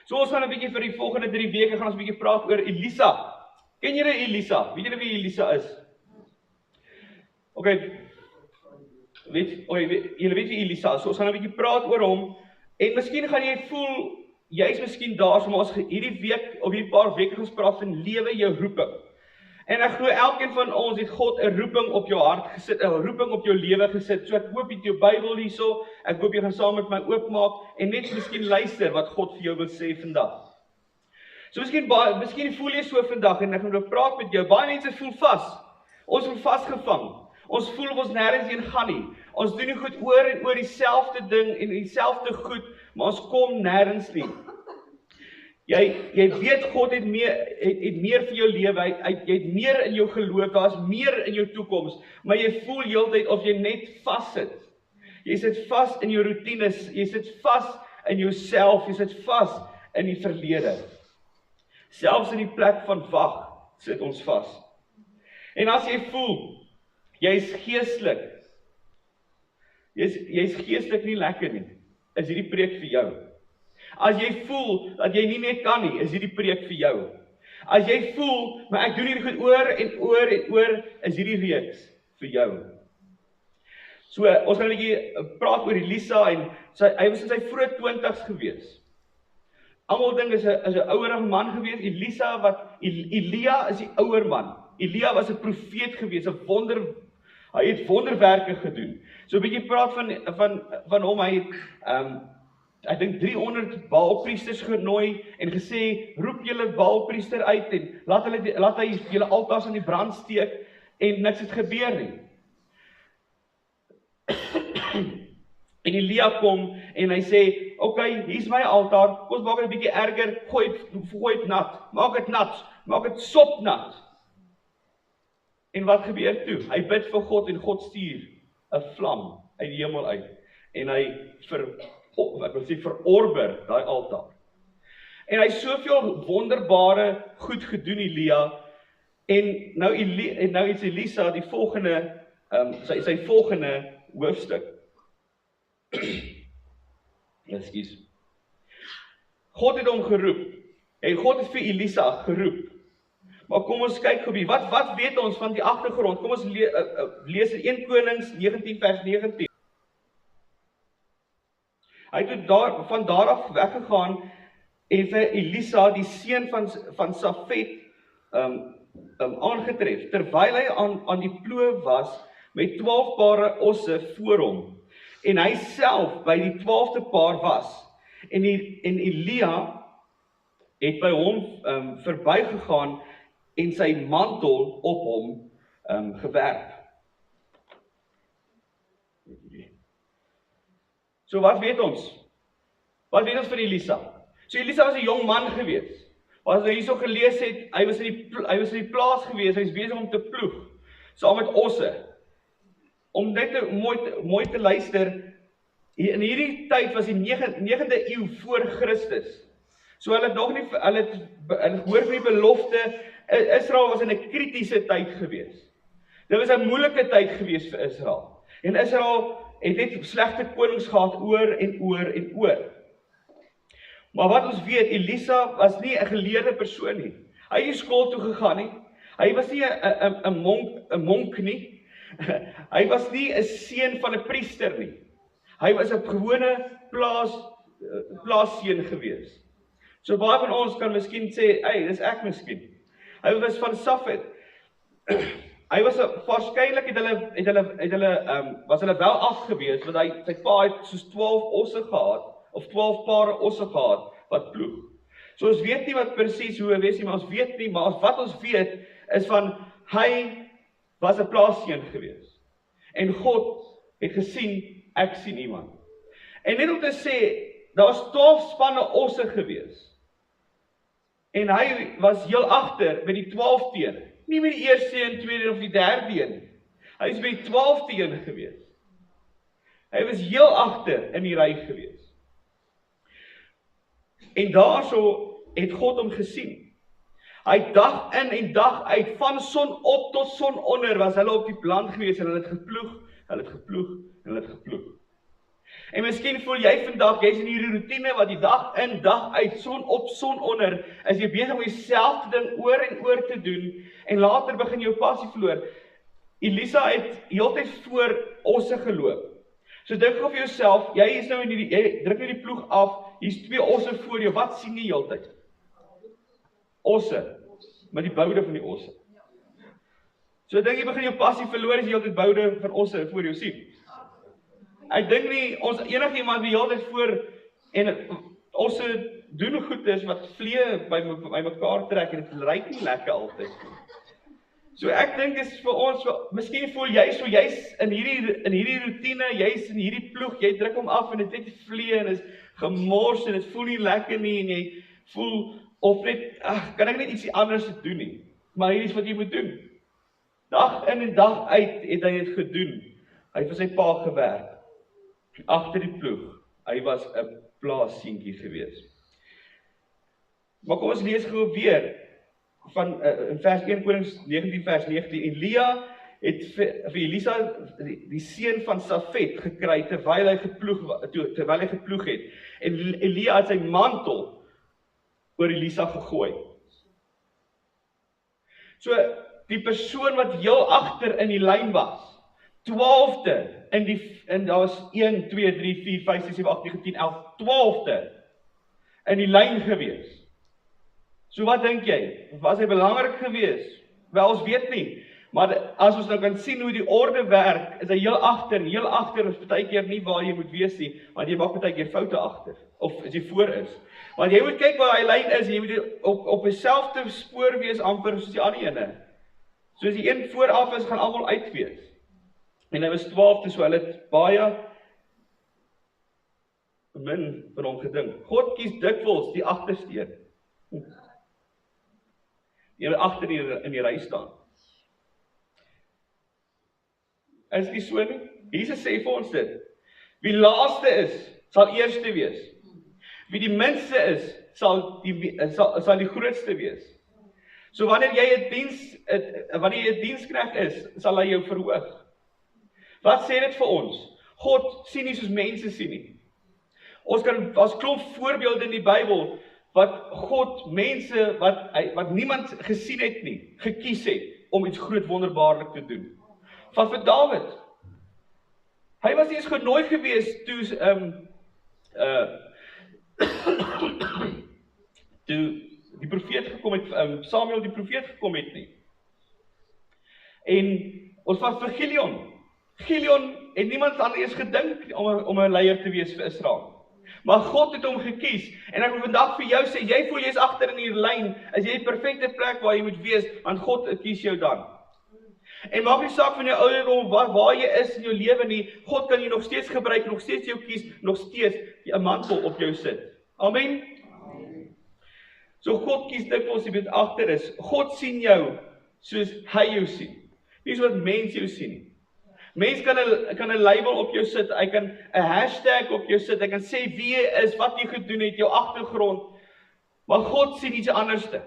So ons gaan 'n bietjie vir die volgende 3 weke gaan ons 'n bietjie praat oor Elisa. Ken julle Elisa? Weet julle wie Elisa is? Okay. Julle weet wie Elisa is. So ons gaan 'n bietjie praat oor hom en miskien gaan jy voel jy's miskien daar so maar ons hierdie week of hierdie paar weke ons praat van lewe jou roeping. En ek glo elkeen van ons het God 'n roeping op jou hart gesit, 'n roeping op jou lewe gesit. So ek hoop jy het jou Bybel hierso. Ek hoop jy gaan saam met my oopmaak en net miskien luister wat God vir jou wil sê vandag. So miskien voel jy so vandag en ek gaan nou praat met jou. Baie mense voel vas. Ons voel vasgevang. Ons voel of ons nêrens heen gaan nie. Ons doen nie goed oor en oor dieselfde ding en dieselfde goed, maar ons kom nêrens nie. Jy weet God het meer vir jou lewe, jy het meer in jou geloof, daar's meer in jou toekoms, maar jy voel heeltyd of jy net vassit. Jy sit vas in jou roetines, jy sit vas in jouself, jy sit vas in die verlede. Selfs in die plek van wag sit ons vas. En as jy voel, jy's geestelik nie lekker nie, is hierdie preek vir jou. As jy voel dat jy nie meer kan nie, is hierdie preek vir jou. As jy voel, maar ek doen hierdie goed oor en oor en oor, is hierdie reeks vir jou. So, ons gaan 'n bietjie praat oor Elisa en hy was in sy vroeë 20's gewees. Almal dink is 'n ouer man gewees. Elia is die ouer man. Elia was 'n profeet gewees, hy het wonderwerke gedoen. So 'n bietjie praat van hom, hy het ek dink 300 Baalpriesters genooi en gesê, roep julle Baalpriester uit en laat hy julle altars aan die brand steek en niks het gebeur nie. En Elia kom en hy sê, okay, hier's my altaar, kom ons maak dit 'n bietjie erger, gooi dit nat, maak dit sopnat. En wat gebeur toe? Hy bid vir God en God stuur 'n vlam uit die hemel uit en hy verorber daai altaar. En hy het soveel wonderbare goed gedoen, Elia, en nou is Elisa die volgende, sy volgende hoofstuk. Ekskuus. God het hom geroep, en God het vir Elisa geroep. Maar kom ons kyk gou, wat weet ons van die agtergrond? Kom ons lees in 1 Konings 19 vers 19. Hy het van daar af weggegaan en vir Elisa, die seun van Safet, aangetref, terwyl hy aan die ploeg was met 12 pare osse voor hom. En hy self by die 12de paar was. En Elia het by hom verbygegaan en sy mantel op hom gewerp. So wat weet ons? Wat weet ons van Elisa? So Elisa was 'n jong man gewees. As jy hierso gelees het, hy was in die plaas gewees, hy was besig om te ploeg, saam met osse. Om net mooi te luister, in hierdie tyd was die 9de eeu voor Christus. So hulle het nog nie, hulle hoor van die belofte, Israel was in 'n kritiese tyd gewees. Dit was 'n moeilike tyd gewees vir Israel. En Israel het net slegte konings gehad oor en oor en oor. Maar wat ons weet, Elisa was nie 'n geleerde persoon nie. Hy het nie skool toe gegaan nie. Hy was nie 'n monk nie. Hy was nie 'n seun van 'n priester nie. Hy was 'n gewone plaasseun gewees. So baie van ons kan miskien sê, hey, dis ek miskien. Hy was van Safet. Hy was waarskynlik was hulle wel afgewees, want sy pa het soos 12 osse gehad, of 12 pare osse gehad, wat ploeg. So ons weet nie wat presies hoe hy wees nie, maar ons weet nie, maar wat ons weet, is van, hy was 'n plaasseun gewees. En God het gesien, ek sien iemand. En net om te sê, daar was 12 spanne osse gewees. En hy was heel agter by die 12de een. Nie met die eerste en tweede of die derde een. Hy is by die 12de een gewees. Hy was heel agter in die ry gewees. En daarso het God hom gesien. Hy dag in en dag uit, van son op tot son onder, was hulle op die land gewees en hulle het geploeg, en hulle het geploeg. En miskien voel jy vandag, jy's in hierdie roetine wat die dag in, dag uit, son op, son onder, is jy besig om dieselfde ding oor en oor te doen, en later begin jou passie verloor. Elisa het heeltyd voor osse geloop. So dink gou vir jouself, jy is nou jy druk nou die ploeg af, hier's 2 osse voor jou, wat sien jy heeltyd? Osse, met die boude van die osse. So dink jy begin jou passie verloor as jy heeltyd boude van osse voor jou sien. Ek dink nie, ons enige iemand wie heeltyd voor, en osse doen goedes wat vlee by mekaar trek, en het ryk nie lekker altyd. So ek dink is vir ons, miskien voel jy's in hierdie routine, jy's in hierdie ploeg, jy druk hom af en dit net vlee en is gemors en dit voel nie lekker nie en jy voel of net, kan ek net ietsie anders doen nie. Maar hier is wat jy moet doen. Dag in en dag uit het hy dit gedoen. Hy het vir sy pa gewerk. Agter die ploeg. Hy was 'n plaasseentjie gewees. Maar kom ons lees gou weer van in vers 1 Konings 19 vers 19. Elia het vir Elisa die seun van Safet gekry terwyl hy geploeg het. En Elia het sy mantel oor Elisa gegooi. So die persoon wat heel agter in die lyn was, 12de en daar was 1, 2, 3, 4, 5, 6, 7, 8, 9, 10, 11, 12de in die lyn gewees. So wat dink jy? Was hy belangrik gewees? Wel, ons weet nie. Maar as ons nou kan sien hoe die orde werk, is hy heel agter is baie keer nie waar jy moet wees nie, want jy maak baie keer foute agter, of as jy voor is. Want jy moet kyk waar hy lyn is, en jy moet op dieselfde spoor wees amper soos die ander ene. So as die een vooraf is, gaan almal uitwees. En hy was 12de, so hulle het baie min van hom gedink. God kies dikwels die agterste een. Jy moet agter in die ry staan. Is nie so nie? Jesus sê vir ons dit. Wie laaste is, sal eerste wees. Wie die minste is, sal die grootste wees. So wanneer jy 'n diensknegt is, sal hy jou verhoog. Wat sê dit vir ons? God sien nie soos mense sien nie. Ons klomp voorbeelde in die Bybel, wat God mense, wat niemand gesien het nie, gekies het, om iets groot wonderbaarlik te doen. Van vir Dawid. Hy was nie eens genooi gewees toe die profeet gekom het, Samuel die profeet gekom het nie. En ons was vir Gideon. Gideon het niemand aan eens gedink om 'n leier te wees vir Israel. Maar God het hom gekies, en ek wil vandag vir jou sê, jy voel jy is agter in hierdie lyn, is jy die perfekte plek waar jy moet wees, want God kies jou dan. En maak nie saak van jou ouderdom, waar jy is in jou lewe nie, God kan jy nog steeds gebruik, nog steeds jou kies, nog steeds 'n mantel op jou sit. Amen? So God kies dikwels jy moet agter is. God sien jou soos hy jou sien. Nie soos wat mens jou sien nie. Mens kan 'n label op jou sit, hy kan 'n hashtag op jou sit, hy kan sê wie jy is, wat jy gedoen het, jou agtergrond. Maar God sien iets anderste.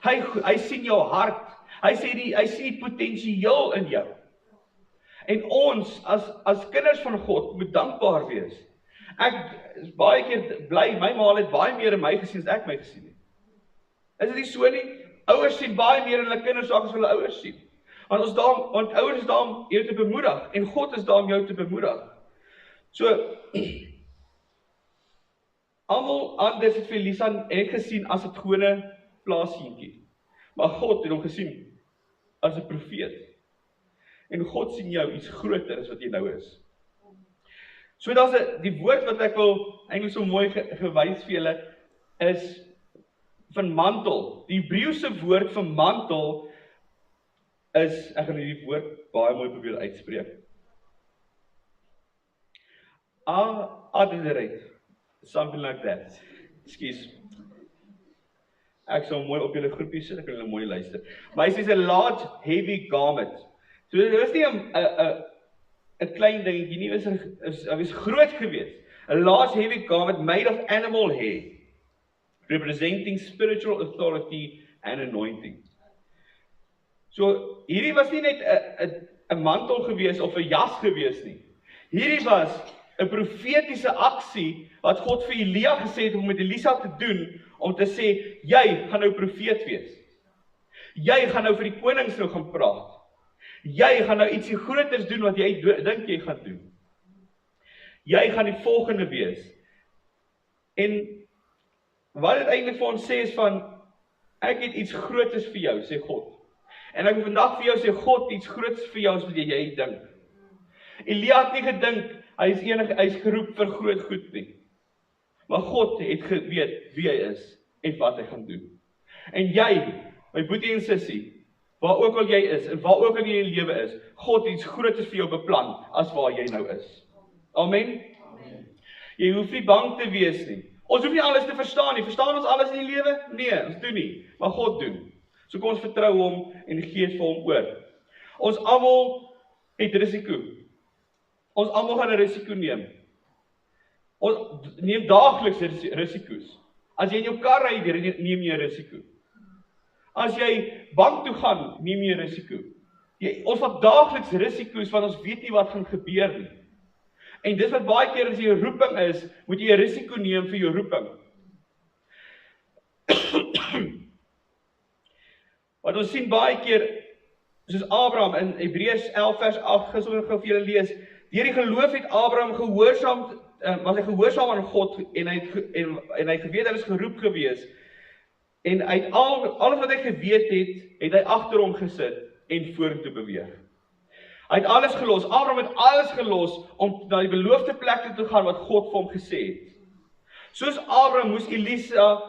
Hy sien jou hart. Hy sien die potensiaal in jou. En ons as kinders van God moet dankbaar wees. Ek is baie keer bly, my ma het baie meer in my gesien as ek my gesien het. Is dit nie so nie? Ouers sien baie meer in hulle kinders as hulle ouers sien. Want ouers is daar om jou te bemoedig, en God is daar om jou te bemoedig. So, almal anders het vir Elisa gesien as 'n gewone plaasseentjie. Maar God het hom gesien as 'n profeet. En God sien jou iets groter as wat jy nou is. So daar's die woord wat ek wil eintlik so mooi gewys vir julle is van mantel. Die Hebreëse woord vir mantel is, ek gaan hierdie woord baie mooi probeer uitspreek. Adderate, something like that. Ekskuus. Ek sal mooi op julle groepie sit, ek kan julle mooi luister. Maar hy sê 'n large heavy garment. So dit is nie 'n klein dingetjie nie, hy was groot geweest. A large heavy garment made of animal hair, representing spiritual authority and anointing. So hierdie was nie net 'n mantel gewees of 'n jas gewees nie. Hierdie was 'n profetiese aksie wat God vir Elia gesê het om met Elisa te doen, om te sê, jy gaan nou profeet wees. Jy gaan nou vir die konings nou gaan praat. Jy gaan nou ietsie groters doen wat jy dink jy gaan doen. Jy gaan die volgende wees. En wat dit eintlik vir ons sê is van, ek het iets groters vir jou, sê God. En ek wil vandag vir jou sê, God iets groots vir jou as wat jy dink. Elia het nie gedink, hy is geroep vir groot goed nie. Maar God het geweet wie hy is en wat hy gaan doen. En jy, my boetie en sussie, waar ook al jy is en waar ook al jy in jou lewe is, God het iets groters vir jou beplan as waar jy nou is. Amen? Amen. Jy hoef nie bang te wees nie. Ons hoef nie alles te verstaan nie. Verstaan ons alles in die lewe? Nee, ons doen nie. Maar God doen. So kom ons vertrou hom en gee vir hom oor. Ons almal het risiko. Ons almal gaan 'n risiko neem. Ons neem daagliks risiko's. As jy in jou kar ry, neem jy 'n risiko. As jy bank toe gaan, neem jy 'n risiko. Ons vat daagliks risiko's want ons weet nie wat gaan gebeur nie. En dis wat baie keer as jy 'n roeping is, moet jy 'n risiko neem vir jou roeping. Wat ons sien baie keer, soos Abraham in Hebreërs 11 vers 8, gesonder gou vir julle lees, deur die geloof het Abraham was hy gehoorsaam aan God en hy het geweet hy was geroep gewees. En uit alles wat hy geweet het hy agter hom gesit en vorentoe beweeg. Hy het alles gelos. Abraham het alles gelos om na die beloofde plek toe te gaan wat God vir hom gesê het. Soos Abraham moes Elisa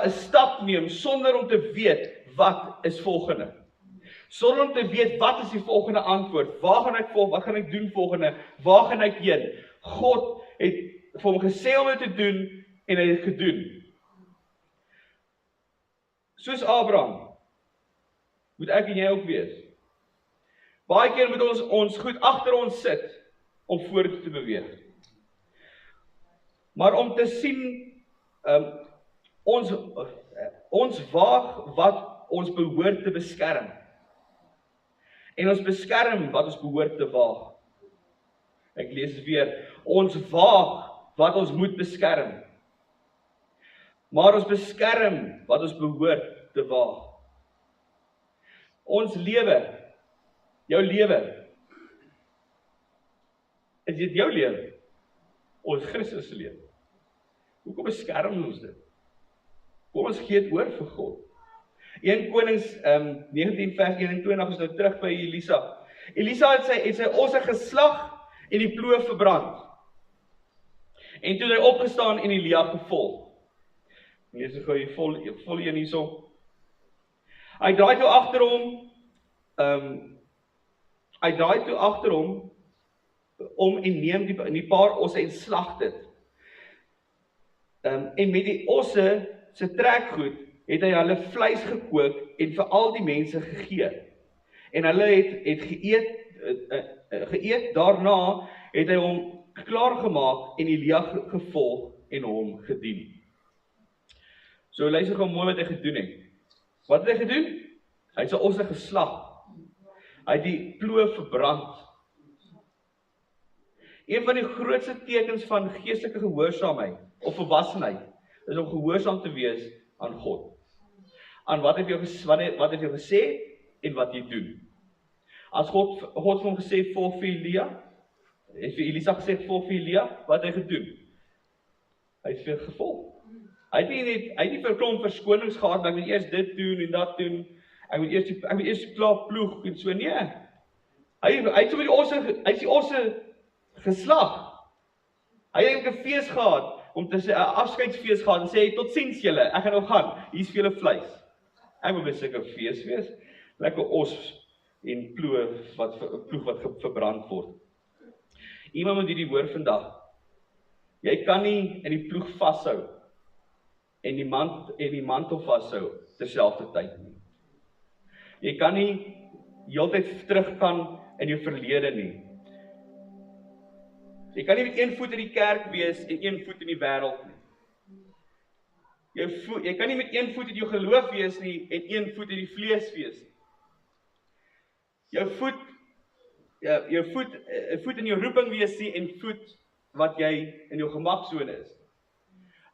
'n stap neem sonder om te weet wat is volgende. Sonder om te weet wat is die volgende antwoord. Waar gaan ek volg? Wat gaan ek doen volgende? Waar gaan ek heen? God het vir hom gesê om dit te doen en hy het gedoen. Soos Abraham moet ek en jy ook wees. Baie keer moet ons goed agter ons sit om vorentoe te beweeg. Maar om te sien ons waag wat ons behoort te beskerm. En ons beskerm wat ons behoort te waag. Ek lees dit weer. Ons waag wat ons moet beskerm. Maar ons beskerm wat ons behoort te waag. Ons lewe, jou lewe, is dit jou lewe? Ons Christus se lewe. Hoekom beskerm ons dit? Kom ons gee dit oor vir God. 1 Konings 19 vers 21 is nou terug by Elisa. Elisa het sy osse geslag en die ploeg verbrand. En toe het hy opgestaan en Elia gevolg. Lees gou hier vol een hierso. Hy draai toe agter hom om en neem die paar osse en slag dit. En met die osse se trekgoed het hy hulle vleis gekook en vir al die mense gegee. En hulle het geëet, daarna het hy hom klaargemaak en Elia gevolg en hom gedien. So luister gou mooi wat hy gedoen het. Wat het hy gedoen? Hy het sy osse geslag. Hy het die ploeg verbrand. Een van die grootste tekens van geestelike gehoorsaamheid of volwassenheid is om gehoorsaam te wees aan God. Aan wat het jou gesê en wat jy doen. As God vir hom gesê volg vir Elia, het vir Elisa gesê volg vir Elia, wat hy gedoen? Hy het vir gevolg. Hy het nie vir 'n klomp verskonings gehad, ek moet eers dit doen en dat doen. Ek moet eers klaar ploeg en so nee. Hy het sommer die osse geslag. Hy het 'n fees gehad om te sê 'n afskeidsfees gehad en sê totsiens julle, ek gaan nou gaan. Hier's vir julle vleis. Ek wil besig 'n fees wees. Lekker os en ploeg wat verbrand word. Iemand moet hierdie hoor vandag. Jy kan nie in die ploeg vashou en die mantel vashou terselfdertyd nie. Jy kan nie heeltyd teruggaan in jou verlede nie. Jy kan nie met een voet in die kerk wees en een voet in die wêreld nie. Jy kan nie met een voet in jou geloof wees nie en een voet in die vlees wees nie. Jou voet jou voet in jou roeping wees nie en voet wat jy in jou gemaksone is.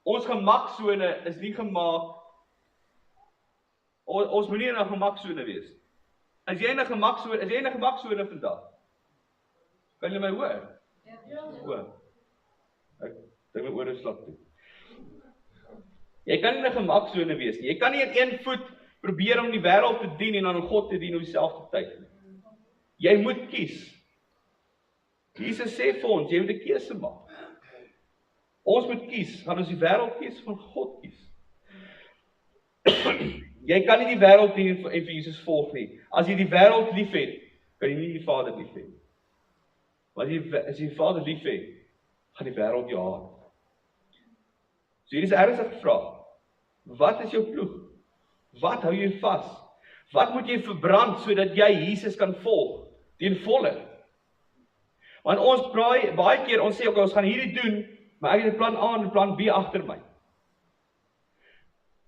Ons gemaksone is nie gemaak, ons moet nie in 'n gemaksone wees. Is jy in 'n gemaksone vandag? Kan jy my hoor? Ja. Ek dink my ore slap toe. Jy kan nie in 'n gemaksone wees nie. Jy kan nie in een voet probeer om die wêreld te dien en aan God te dien op dieselfde tyd nie. Jy moet kies. Jesus sê vir ons, jy moet 'n keuse maak. Ons moet kies, gaan ons die wêreld kies van God kies. Jy kan nie die wêreld dien en vir Jesus volg nie. As jy die wêreld liefhet, kan jy nie die Vader liefhet. Maar as jy die Vader liefhet, gaan die wêreld jou haat. So hier is 'n ernstige vraag. Wat is jou ploeg? Wat hou jy vas? Wat moet jy verbrand sodat jy Jesus kan volg ten volle? Want ons baie keer, ons sê ons gaan hierdie doen, maar ek het 'n plan A en 'n plan B agter my.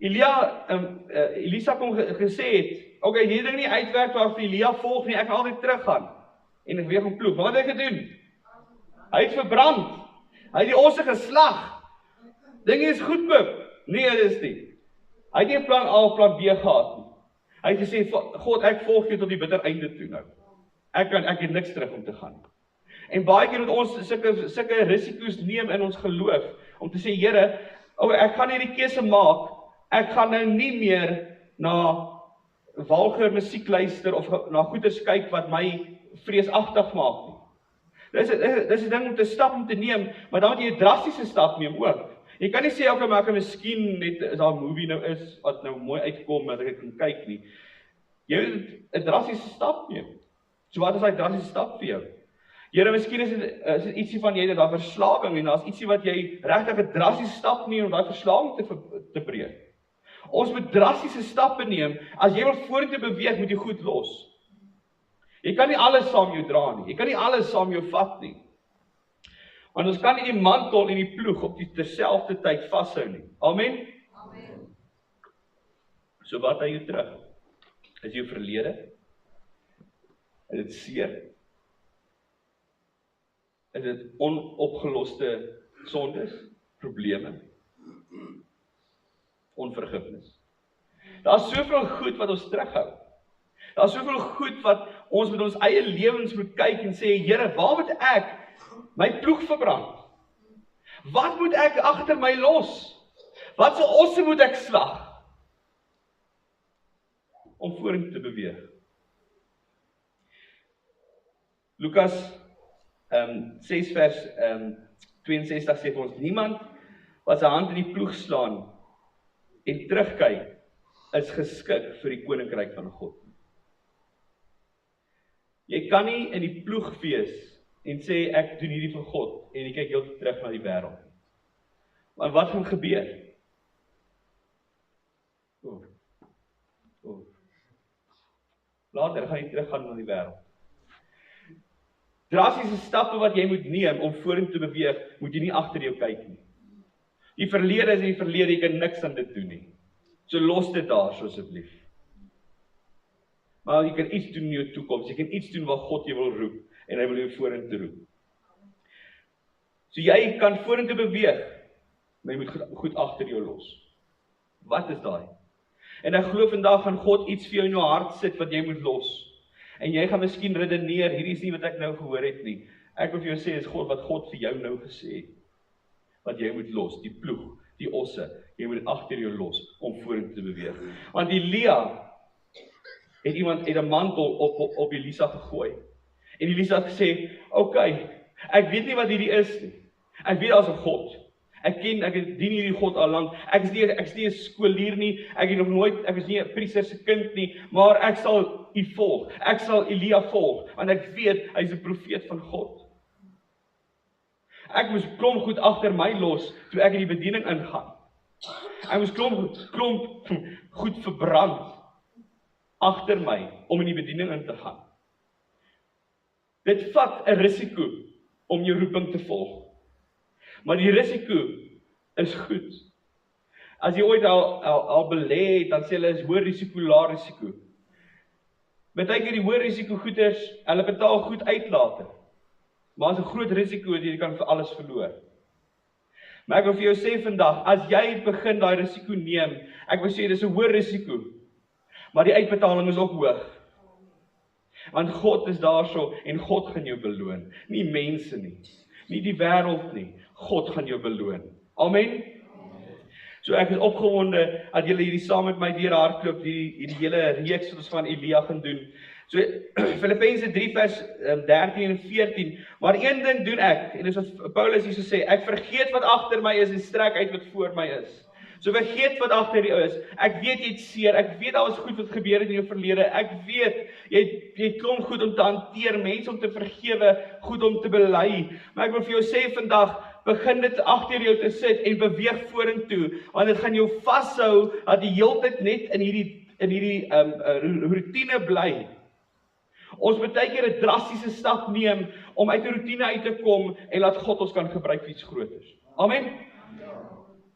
Elisa kon gesê het, okay, hierdie ding nie uitwerk waarvoor Elia volg nie, ek gaan altyd teruggaan en ek weer gaan ploeg. Maar wat het hy gedoen? Hy het verbrand. Hy het die osse geslag. Dinge is goedkoop. Nee, dit is nie. Hy het nie 'n plan A of plan B gehad nie. Hy het gesê, God, ek volg jou tot die bitter einde toe nou. Ek het niks terug om te gaan. En baie keer moet ons sulke risiko's neem in ons geloof, om te sê, Here, ek gaan hierdie keuse maak, ek gaan nou nie meer na vulgair musiek luister, of na goeders kyk wat my vreesagtig maak nie. Dis 'n ding om te stap om te neem, maar dan moet jy 'n drastiese stap neem ook. Jy kan nie sê, okay, maar ek kan miskien net, as daar 'n movie nou is, wat nou mooi uitkom, dat ek kan kyk nie. Jy moet 'n drastiese stap neem. So wat is daai drastiese stap vir jou? Here, miskien is dit ietsie van jy het daai verslawing, en daar's ietsie wat jy regtig 'n drastiese stap neem om daai verslawing te breek. Ons moet drastiese stappe neem. As jy wil vorentoe beweeg, moet jy goed los. Jy kan nie alles saam jou dra nie. Jy kan nie alles saam jou vat nie. Want ons kan nie die mantel en die ploeg op terselfde tyd vashou nie. Amen? Amen. So wat hou jou terug? Is jou verlede? Is dit seer? Is dit onopgeloste sondes, probleme? Onvergifnis. Daar's soveel goed wat ons terughou. Daar's soveel goed wat ons met ons eie lewens moet kyk en sê, Here, waar moet ek my ploeg verbrand? Wat moet ek agter my los? Wat se osse moet ek slag? Om vorentoe te beweeg. Lukas 6 vers 62 sê vir ons, niemand wat sy hand in die ploeg slaan en terugkyk, is geskik vir die koninkryk van God. Jy kan nie in die ploeg wees en sê, ek doen hierdie vir God, en jy kyk heeltyd terug na die wêreld. Maar wat gaan gebeur? Later gaan jy teruggaan na die wêreld. Drastiese stappe wat jy moet neem om vorentoe te beweeg, moet jy nie agter jou kyk nie. Die verlede is die verlede, jy kan niks aan dit doen nie. So los dit daar, so asseblief. Maar jy kan iets doen in jou toekoms, jy kan iets doen wat God jou wil roep, en hy wil jou vorentoe roep. So jy kan vorentoe beweeg, maar jy moet goed agter jou los. Wat is daai? En ek glo vandag gaan God iets vir jou in jou hart sit wat jy moet los. En jy gaan miskien redeneer, hierdie is nie wat ek nou gehoor het nie. Ek wil vir jou sê, is God wat God vir jou nou gesê het. Wat jy moet los, die ploeg, die osse, jy moet dit agter jou los, om vorentoe te beweeg. Want Elia het 'n mantel op Elisa gegooi. En Elisa het gesê, okay, ek weet nie wat hierdie is nie. Ek weet daar's 'n God. Ek dien hierdie God al lank. Ek is nie 'n skoolier nie. Ek is nie 'n priester se kind nie, maar ek sal U volg. Ek sal Elia volg, want ek weet hy is 'n profeet van God. Ek moes klomp goed agter my los toe ek in die bediening ingaan. Ek moes klomp goed verbrand agter my om in die bediening in te gaan. Dit vat 'n risiko om jou roeping te volg. Maar die risiko is goed. As jy ooit al belê het, dan sê hulle is hoë risiko, lae risiko. Baie keer die hoë risiko goeders, hulle betaal goed uit later. Maar as 'n groot risiko dat jy kan vir alles verloor. Maar ek wil vir jou sê vandag, as jy begin daai risiko neem, ek wil sê dis 'n hoë risiko, maar die uitbetaling is ook hoog. Want God is daarso en God gaan jou beloon, nie mense nie, nie die wêreld nie, God gaan jou beloon. Amen. So ek is opgewonde dat julle hierdie saam met my deur hardloop, hierdie hele reeks wat ons van Elia gaan doen. So Filippense 3 vers 13 en 14, maar een ding doen ek, en dis wat Paulus hier so sê, ek vergeet wat agter my is en strek uit wat voor my is. So vergeet wat agter jou is. Ek weet jy het seer, ek weet daar was goed wat gebeur het in jou verlede, ek weet jy klomp goed om te hanteer, mense om te vergewe, goed om te bely, maar ek wil vir jou sê vandag, begin dit agter jou te sit en beweeg vorentoe, want dit gaan jou vashou dat jy heeltyd net in hierdie rotine bly. Ons moet baie keer 'n drastiese stap neem om uit die rotine uit te kom en laat God ons kan gebruik vir iets groters. Amen.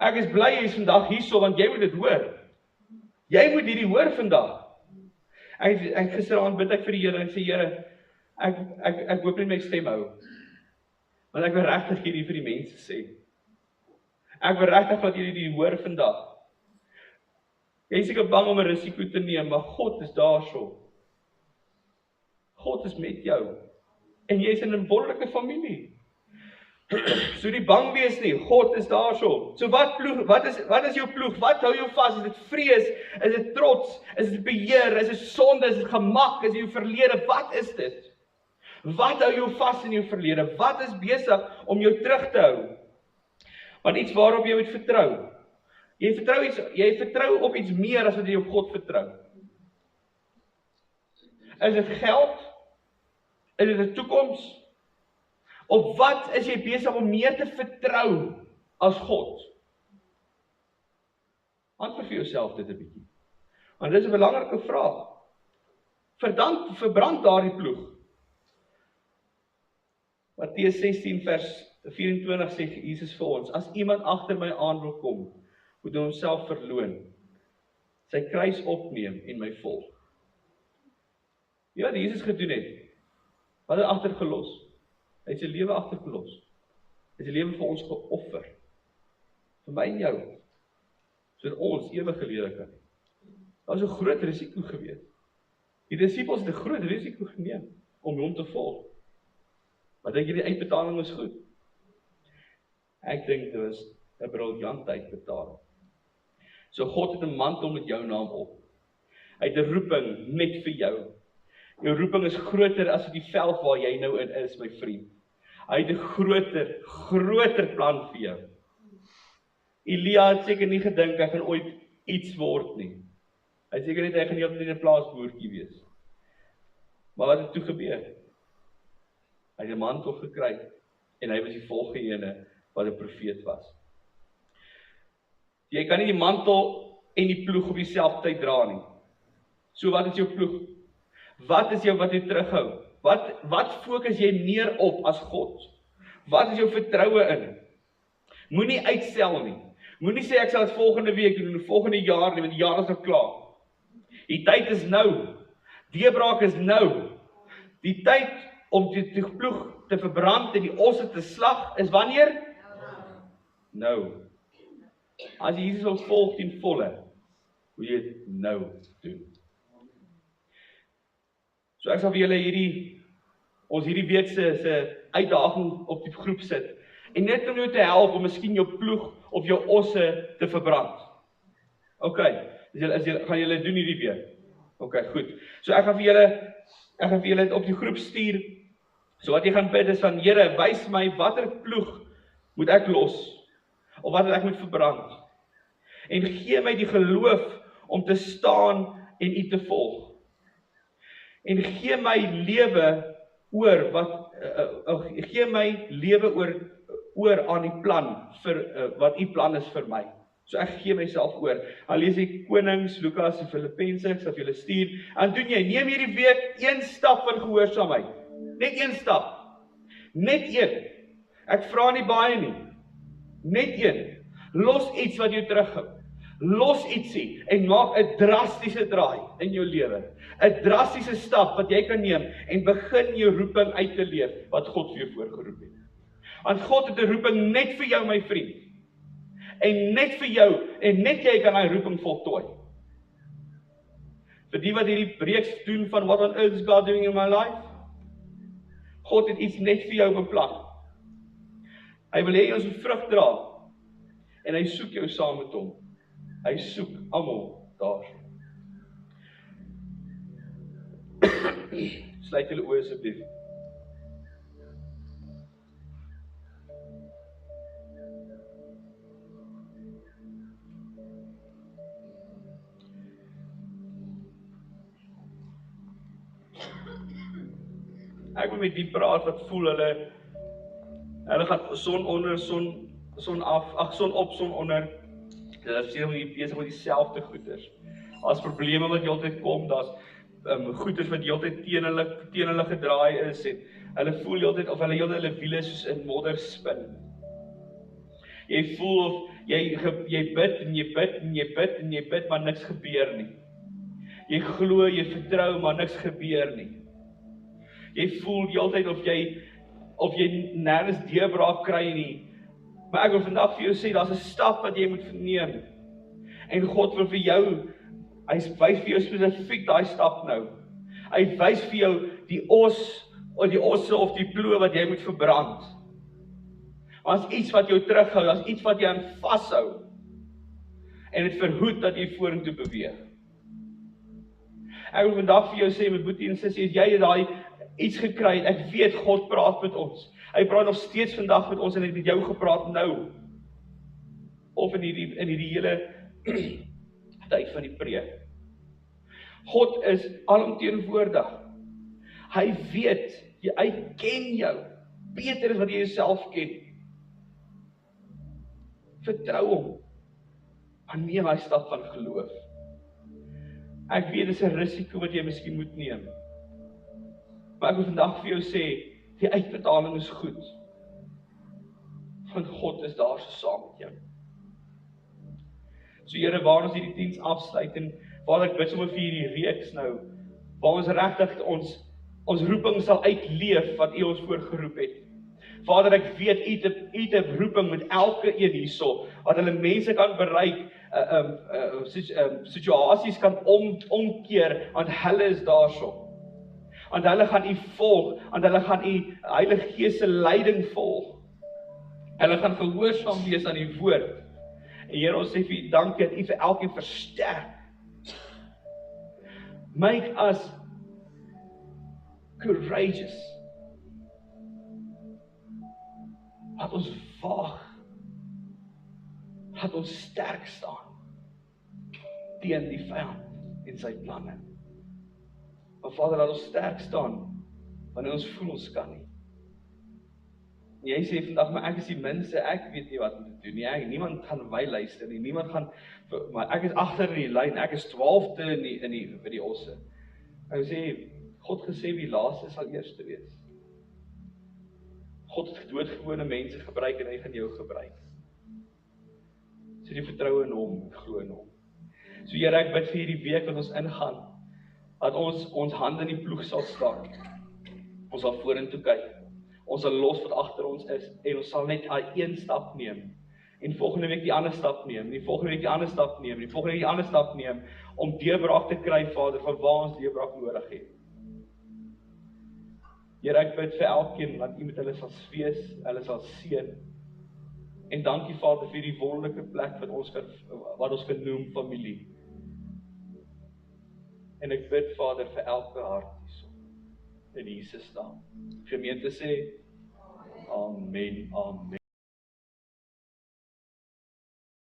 Ek is bly jy is vandag hierso want jy moet dit hoor. Jy moet hierdie hoor vandag. Ek gisteraand bid ek vir die Here en sê Here, ek hoop net my stem hou. Want ek wil regtig hierdie vir die mense sê. Ek wil regtig dat julle dit hoor vandag. Jy is seker bang om 'n risiko te neem, maar God is daarso. God is met jou. En jy is in 'n wonderlike familie. So nie bang wees nie, God is daarso. So wat is jou ploeg? Wat hou jou vas? Is dit vrees? Is dit trots? Is dit beheer? Is dit sonde? Is dit gemak? Is dit jou verlede? Wat is dit? Wat hou jou vas in jou verlede? Wat is besig om jou terug te hou? Want iets waarop jy moet vertrou. Jy vertrou op iets meer as wat jy op God vertrou. Is dit geld? Is dit 'n toekoms? Op wat is jy besig om meer te vertrou as God? Antwoord vir jouself dit 'n bietjie. Want dit is 'n belangrike vraag. Verbrand daardie ploeg. Matteus 16 vers 24 sê Jesus vir ons, as iemand agter my aan wil kom, moet hy homself verloon, sy kruis opneem en my volg. Ja, wat Jesus gedoen het, wat hy agtergelos. Hy het sy lewe agtergelos. Hy het sy lewe vir ons geoffer. Vir my en jou. Sodat ons ewige lewe kan hê. Daar was 'n groot risiko gewees. Die disippels het 'n groot risiko geneem om hom te volg. Maar dink jy die uitbetaling was goed? Ek dink dit was 'n briljante uitbetaling. So God het 'n mantel met jou naam op. Hy het 'n roeping net vir jou. Jou roeping is groter as die veld waar jy nou in is, my vriend. Hy het 'n groter plan vir jou. Elia het seker nie gedink hy gaan ooit iets word nie. Hy het seker net hy gaan heeltyd 'n plaasboertjie wees. Maar wat het toe gebeur? Hy het 'n mantel gekry en hy was die volgende ene wat 'n profeet was. Jy kan nie die mantel en die ploeg op dieselfde tyd dra nie. So wat is jou ploeg? Wat is jou wat jy terughou? Wat fokus jy meer op as God? Wat is jou vertroue in? Moenie uitstel nie. Moenie sê ek sal dit volgende week doen, volgende jaar nie, want die jaar is nou klaar. Die tyd is nou. Deurbraak is nou. Die tyd om die ploeg te verbrand en die osse te slag is wanneer? Nou. As jy Jesus wil volg ten volle, moet jy dit nou doen. So ek sal vir julle ons hierdie week se uitdaging op die groep sit. En net om jou te help om miskien jou ploeg of jou osse te verbrand. OK, gaan julle doen hierdie week? OK, goed. So ek gaan vir julle dit op die groep stuur. So wat jy gaan bid is van Here, wys my watter ploeg moet ek los of wat ek moet verbrand. En gee my die geloof om te staan en U te volg. En gee my lewe oor aan die plan vir wat U plan is vir my. So ek gee myself oor. Al lees ek Konings, Lukas en Filippense, ek sal vir julle stuur. En doen jy, neem hierdie week een stap van gehoorsaamheid. Net een stap. Net een. Ek vra nie baie nie. Net een. Los iets wat jou terughou. Los ietsie en maak 'n drastiese draai in jou lewe. 'n Drastiese stap wat jy kan neem en begin jou roeping uit te leef wat God vir jou voorgeroep het. Want God het 'n roeping net vir jou, my vriend. En net vir jou, en net jy kan daai roeping voltooi. Vir die wat hierdie reeks doen van What on Earth is God doing in my life? God het iets net vir jou beplan. Hy wil hê ons moet vrug dra. En hy soek jou saam met hom. Hy soek almal daar. Sluit julle oë asseblief. Ek wil met die praat wat voel hulle gaan son onder, son af, son op, son onder. Hulle is besig met dieselfde goeders. As probleme wat heeltyd kom, daar's goeders wat heeltyd teen hulle gedraai is en hulle voel heeltyd of hulle wiele soos in modder spin. Jy voel of jy bid en jy bid en jy bid en jy bid, maar niks gebeur nie. Jy glo, jy vertrou, maar niks gebeur nie. Jy voel heeltyd of jy nergens deurbraak kry nie. Maar ek wil vandag vir jou sê, daar's 'n stap wat jy moet neem. En God wil vir jou, hy wys vir jou spesifiek daai stap nou. Hy wys vir jou die osse of die ploë wat jy moet verbrand. Daar's iets wat jou terughou, daar's iets wat jy aan vashou. En dit verhoed dat jy vorentoe beweeg. Ek wil vandag vir jou sê, my boetie en sussie, as jy daai iets gekry het, ek weet God praat met ons. Hy praat nog steeds vandag met ons en hy het met jou gepraat nou. Of in hierdie hele tyd van die preek. God is alomteenwoordig. Hy weet, hy ken jou beter as wat jy jouself ken. Vertrou hom. En neem hy stap van geloof. Ek weet dit is 'n risiko wat jy miskien moet neem. Maar ek wil vandag vir jou sê, die uitbetaling is goed. Want God is daar so saam met jou. So Here, waar ons hierdie diens afsluit en waar ek bid sommer vir hierdie reeks nou, waar ons regtig ons roeping sal uitleef wat U ons voorgeroep het. Vader, ek weet U het 'n roeping met elke een hierso, wat hulle mense kan bereik, situasies kan omkeer, want hulle is daarso. Want hulle gaan U volg, want hulle gaan U Heilige Gees se leiding volg. Hulle gaan gehoorsaam wees aan U woord. En Here, ons sê vir U dankie dat U vir elkeen versterk. Make us courageous. Laat ons waag. Laat ons sterk staan teen die vyand en sy planne. Maar Vader, laat ons sterk staan wanneer ons voel ons kan nie. En jy sê vandag, maar ek is die minste, ek weet nie wat om te doen nie. Niemand gaan my luister nie. Niemand gaan, maar ek is agter in die lyn. Ek is 12de by die osse. Ek sê, God gesê wie laaste sal eerste wees. God het doodgewone mense gebruik en hy gaan jou gebruik. So die vertroue in hom, glo in hom. So Here, ek bid vir hierdie week wat ons ingaan, dat ons hande in die ploeg sal staan. Ons sal vorentoe kyk. Ons sal los wat agter ons is en ons sal net een stap neem. En volgende week die ander stap neem, die volgende week die ander stap neem, die volgende week die ander stap neem om deurbraak te kry, Vader, van waar ons deurbraak nodig het. Here, ek bid vir elkeen dat U met hulle sal wees, hulle sal seën. En dankie Vader vir die wonderlike plek wat ons kan noem familie. En ek bid Vader vir elke hart hierso. In Jesus naam. Gemeente sê, Amen, amen.